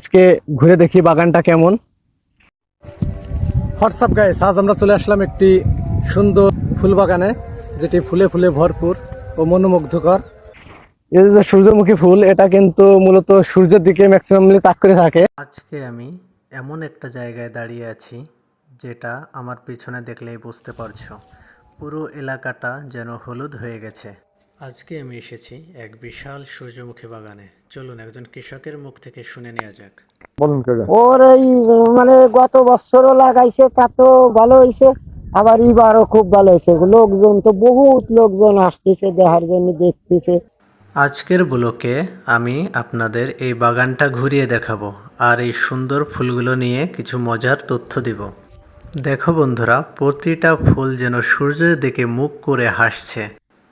আজকে ঘুরে দেখি বাগানটা কেমন। হোয়াটসঅ্যাপ গাইস, আজ আমরা চলে আসলাম একটি সুন্দর ফুল বাগানে, যেটি ফুলে ফুলে ভরপুর ও মনোমুগ্ধকর। এই যে সূর্যমুখী ফুল, এটা কিন্তু মূলত সূর্যের দিকে ম্যাক্সিমামলি তাক করে থাকে। আজকে আমি এমন একটা জায়গায় দাঁড়িয়ে আছি যেটা আমার পিছনে দেখলেই বুঝতে পারছো, পুরো এলাকাটা যেন হলুদ হয়ে গেছে। আজকে আমি এসেছি এক বিশাল সূর্যমুখী বাগানে। চলুন একজন কৃষকের মুখ থেকে শুনে নেওয়া যাক। বলুন কাকা। ওর এই মানে গত বছরও লাগাইছে, তা তো ভালো হয়েছে, আবার এবারও খুব ভালো হয়েছে। লোকজন তো বহুত লোকজন আসতেছে দেখার জন্য, দেখতেছে। আজকের ব্লকে আমি আপনাদের এই বাগানটা ঘুরিয়ে দেখাবো আর এই সুন্দর ফুলগুলো নিয়ে কিছু মজার তথ্য দিব। দেখো বন্ধুরা, প্রতিটা ফুল যেন সূর্যের দিকে মুখ করে হাসছে।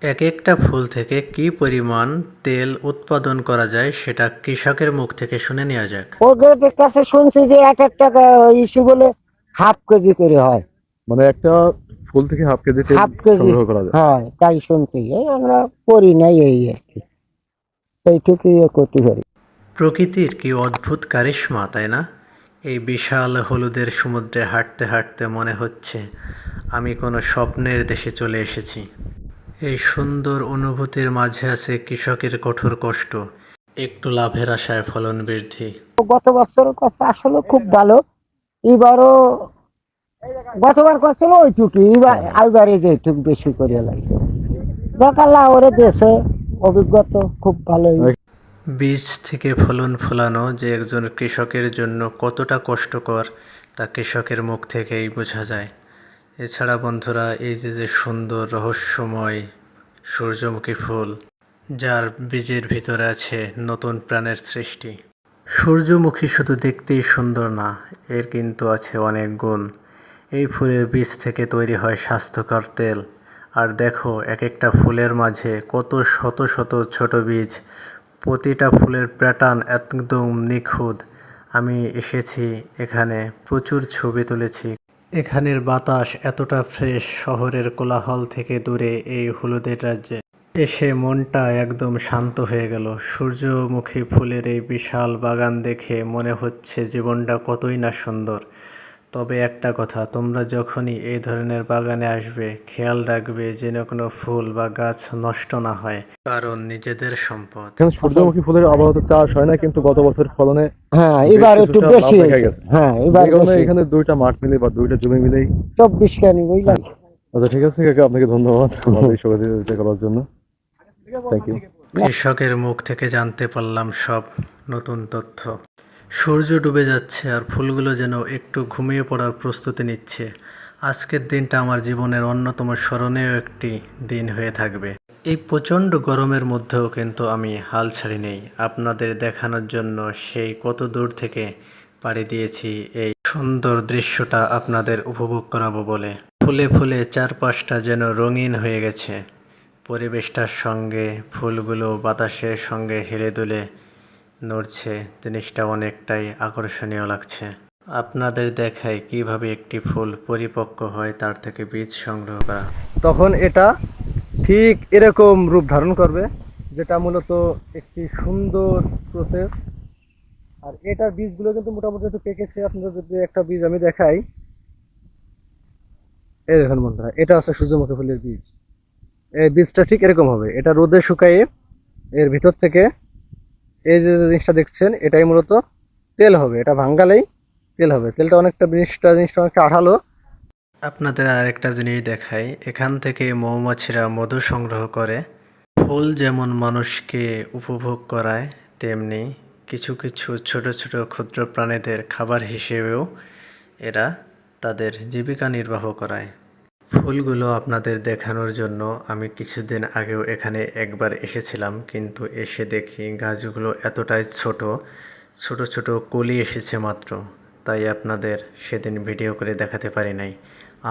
এক একটা ফুল থেকে কি পরিমাণ তেল উৎপাদন করা যায় সেটা কৃষকের মুখ থেকে শুনে নেওয়া যাক। ওদের কাছে শুনছি যে এক একটা ইস্যু বলে হাফ কেজি করে হয়। মানে একটা ফুল থেকে হাফ কেজি তেল হাফ কেজি সংগ্রহ করা যায়। হয়, তাই শুনছি। এই আমরা করি নাই, এই আর কি, এইটুকুই করতে পারি। প্রকৃতির কি অদ্ভুত কারিশমা, তাই না? এই বিশাল হলুদের সমুদ্রে হাঁটতে হাঁটতে মনে হচ্ছে আমি কোনো স্বপ্নের দেশে চলে এসেছি। এই সুন্দর অনুভূতির মাঝে আছে কৃষকের কঠোর কষ্ট, একটু লাভের আশায় ফলন বৃদ্ধি। গত বছর করছে আসলে খুব ভালো, এবারও গতবার করছিল ওইটুকু, এইবারে যে এইটুকু বেশি করে লাগছে। দেখাল্লা ওরে দেশে অভিজ্ঞতা খুব ভালোই। বীজ থেকে ফলন ফলানো যে একজন কৃষকের জন্য কতটা কষ্টকর তা কৃষকের মুখ থেকেই বোঝা যায়। এছাড়া বন্ধুরা, এই যে সুন্দর রহস্যময় সূর্যমুখী ফুল, যার বীজের ভিতরে আছে নতুন প্রাণের সৃষ্টি। সূর্যমুখী শুধু দেখতেই সুন্দর না, এর কিন্তু আছে অনেক গুণ। এই ফুলের বীজ থেকে তৈরি হয় স্বাস্থ্যকর তেল। আর দেখো, এক একটা ফুলের মাঝে কত শত শত ছোট বীজ, প্রতিটা ফুলের প্যাটার্ন একদম নিখুঁত। আমি এসেছি এখানে, প্রচুর ছবি তুলেছি। এখানের বাতাস এতটা ফ্রেশ, শহরের কোলাহল থেকে দূরে এই হলুদের রাজ্যে এসে মনটা একদম শান্ত হয়ে গেল। সূর্যমুখী ফুলের এই বিশাল বাগান দেখে মনে হচ্ছে জীবনটা কতই না সুন্দর। তবে একটা কথা, তোমরা যখনই এই ধরনের বাগানে আসবে খেয়াল রাখবে যেন কোনো ফুল বা গাছ নষ্ট না হয়, কারণ নিজেদের সম্পদ। এখানে সূর্যমুখী ফুলের আপাতত চাষ হয় না, কিন্তু গত বছরের ফলনে হ্যাঁ, এবার বেশ একটু কিছুটা বেশি লাভ দেখা হয়েছে। গেছে। হ্যাঁ, এই এবার কারণে বেশি। এখানে দুইটা মাঠ মিলে বা দুইটা জমি মিলেই 24 খানি বুঝলাম। আচ্ছা, ঠিক আছে কাকা, আপনাকে ধন্যবাদ আমাদের এই সহযোগিতা করার জন্য। Thank you. কৃষকের মুখ থেকে জানতে পারলাম সব নতুন তথ্য। সূর্য ডুবে যাচ্ছে আর ফুলগুলো যেন একটু ঘুমিয়ে পড়ার প্রস্তুতি নিচ্ছে। আজকের দিনটা আমার জীবনের অন্যতম স্মরণীয় একটি দিন হয়ে থাকবে। এই প্রচণ্ড গরমের মধ্যেও কিন্তু আমি হাল ছাড়ি নেই, আপনাদের দেখানোর জন্য সেই কত দূর থেকে পাড়ি দিয়েছি এই সুন্দর দৃশ্যটা আপনাদের উপভোগ করাবো বলে। ফুলে ফুলে চারপাশটা যেন রঙিন হয়ে গেছে। পরিবেশটার সঙ্গে ফুলগুলো বাতাসের সঙ্গে হেলে দুলে নড়ছে, জিনিসটা অনেকটাই আকর্ষণীয় লাগছে। আপনাদের দেখায় কিভাবে একটি ফুল পরিপক্ক হয়, তার থেকে বীজ সংগ্রহ করা। তখন এটা ঠিক এরকম রূপ ধারণ করবে, যেটা মূলত একটি সুন্দর প্রসেস। আর এটার বীজগুলো কিন্তু মোটামুটি একটু পেকেছে। আপনাদের যদি একটা বীজ আমি দেখাই, এই দেখুন বন্ধুরা, এটা আছে সূর্যমুখী ফুলের বীজ। এই বীজটা ঠিক এরকম হবে, এটা রোদে শুকাইয়ে এর ভিতর থেকে এই যে জিনিসটা দেখছেন, এটাই মূলত তেল হবে। এটা ভাঙ্গালেই তেল হবে। তেলটা অনেকটা জিনিসটা অনেকটা আঠালো। আপনাদের আরেকটা জিনিস দেখাই, এখান থেকে মৌমাছিরা মধু সংগ্রহ করে। ফুল যেমন মানুষকে উপভোগ করায়, তেমনি কিছু কিছু ছোট ছোট ক্ষুদ্র প্রাণীদের খাবার হিসেবেও এরা তাদের জীবিকা নির্বাহ করায়। ফুলগুলো আপনাদের দেখানোর জন্য আমি কিছুদিন আগেও এখানে একবার এসেছিলাম, কিন্তু এসে দেখি গাছগুলো এতটাই ছোট, ছোট ছোট কলি এসেছে মাত্র, তাই আপনাদের সেদিন ভিডিও করে দেখাতে পারি নাই।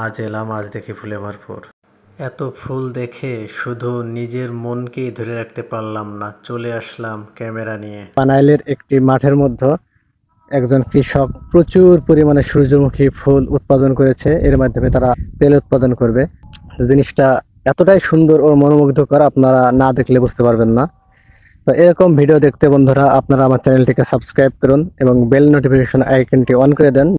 আজ এলাম, আজ দেখি ফুলে ভরপুর। এত ফুল দেখে শুধু নিজের মনকেই ধরে রাখতে পারলাম না, চলে আসলাম ক্যামেরা নিয়ে। পানাইলের একটি মাঠের মধ্যে একজন কৃষক প্রচুর পরিমাণে সূর্যমুখী ফুল উৎপাদন করেছে। এর মাধ্যমে তারা তেল উৎপাদন করবে। জিনিসটা এতটাই সুন্দর ও মনোমুগ্ধকর, আপনারা না দেখলে বুঝতে পারবেন না। তো এরকম ভিডিও দেখতে বন্ধুরা আপনারা আমার চ্যানেলটিকে সাবস্ক্রাইব করুন এবং বেল নোটিফিকেশন আইকনটি অন করে দেন।